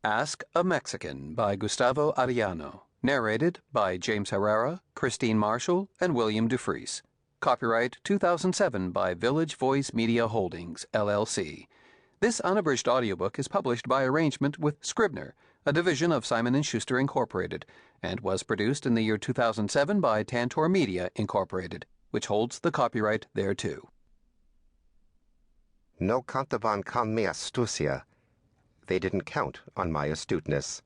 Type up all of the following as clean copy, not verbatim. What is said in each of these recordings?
Ask a Mexican by Gustavo Arellano. Narrated by James Herrera, Christine Marshall, and William Dufris. Copyright 2007 by Village Voice Media Holdings, LLC. This unabridged audiobook is published by arrangement with Scribner, a division of Simon & Schuster Incorporated, and was produced in the year 2007 by Tantor Media Incorporated, which holds the copyright thereto. No contaban con mi astucia. They didn't count on my astuteness.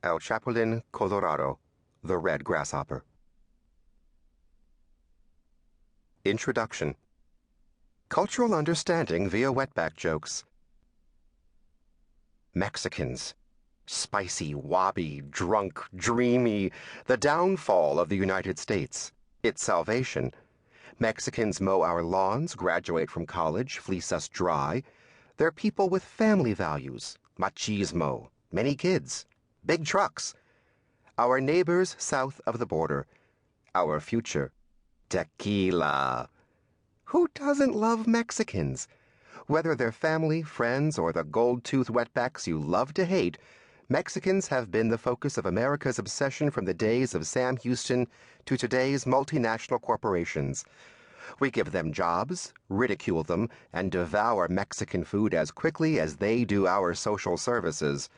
El Chapulín Colorado, the Red Grasshopper. Introduction. Cultural understanding via wetback jokes. Mexicans. Spicy, wobby, drunk, dreamy. The downfall of the United States. Its salvation. Mexicans mow our lawns, graduate from college, fleece us dry. They're people with family values, machismo, many kids, big trucks. Our neighbors south of the border. Our future. Tequila. Who doesn't love Mexicans? Whether they're family, friends, or the gold-toothed wetbacks you love to hate, Mexicans have been the focus of America's obsession from the days of Sam Houston to today's multinational corporations. We give them jobs, ridicule them, and devour Mexican food as quickly as they do our social services.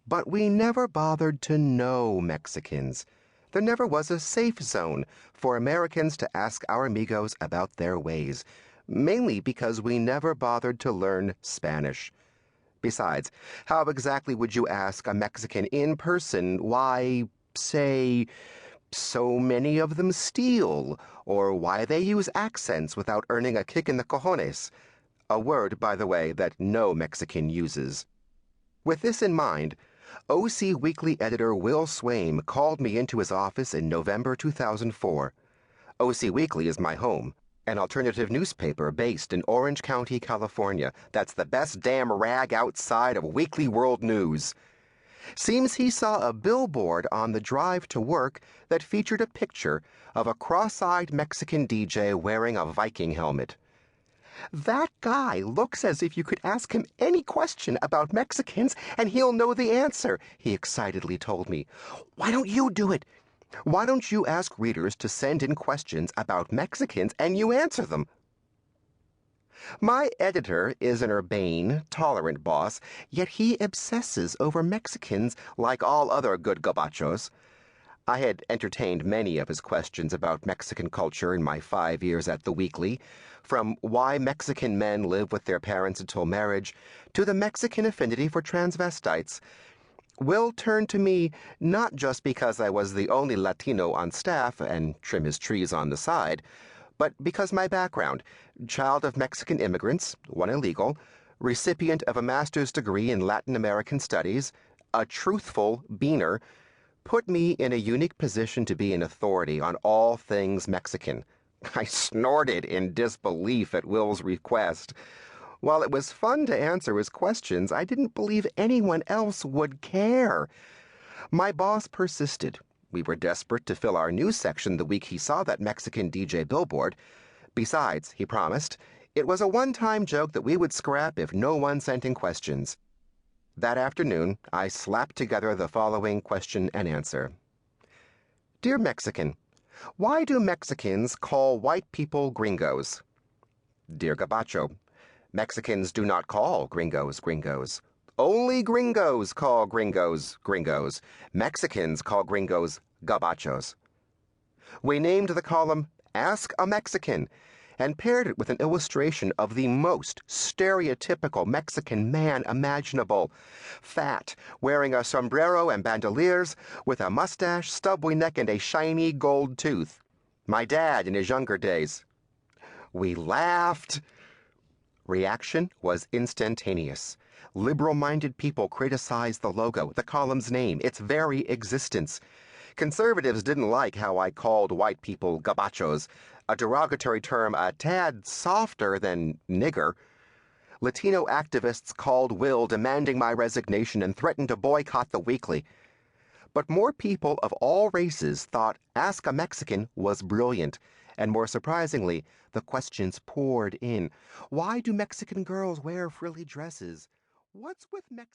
But we never bothered to know Mexicans. There never was a safe zone for Americans to ask our amigos about their ways, mainly because we never bothered to learn Spanish. Besides, how exactly would you ask a Mexican in person why, say, so many of them steal, or why they use accents without earning a kick in the cojones? A word, by the way, that no Mexican uses. With this in mind, OC Weekly editor Will Swaim called me into his office in November 2004. OC Weekly is my home, an alternative newspaper based in Orange County, California. That's the best damn rag outside of Weekly World News. Seems he saw a billboard on the drive to work that featured a picture of a cross-eyed Mexican DJ wearing a Viking helmet. That guy looks as if you could ask him any question about Mexicans and he'll know the answer, he excitedly told me. Why don't you do it? Why don't you ask readers to send in questions about Mexicans and you answer them? My editor is an urbane, tolerant boss, yet he obsesses over Mexicans like all other good gabachos. I had entertained many of his questions about Mexican culture in my 5 years at the Weekly, from why Mexican men live with their parents until marriage, to the Mexican affinity for transvestites. Will turned to me not just because I was the only Latino on staff and trim his trees on the side, but because my background, child of Mexican immigrants, one illegal, recipient of a master's degree in Latin American studies, a truthful beaner, put me in a unique position to be an authority on all things Mexican. I snorted in disbelief at Will's request. While it was fun to answer his questions, I didn't believe anyone else would care. My boss persisted. We were desperate to fill our news section the week he saw that Mexican DJ billboard. Besides, he promised, it was a one-time joke that we would scrap if no one sent in questions. That afternoon, I slapped together the following question and answer. Dear Mexican, why do Mexicans call white people gringos? Dear Gabacho, Mexicans do not call gringos gringos. Only gringos call gringos gringos. Mexicans call gringos gabachos. We named the column Ask a Mexican and paired it with an illustration of the most stereotypical Mexican man imaginable. Fat, wearing a sombrero and bandoliers, with a mustache, stubby neck, and a shiny gold tooth. My dad in his younger days. We laughed. Reaction was instantaneous. Liberal-minded people criticized the logo, the column's name, its very existence. Conservatives didn't like how I called white people gabachos, a derogatory term a tad softer than nigger. Latino activists called Will, demanding my resignation, and threatened to boycott the Weekly. But more people of all races thought Ask a Mexican was brilliant, and more surprisingly, the questions poured in. Why do Mexican girls wear frilly dresses? What's with Mexican...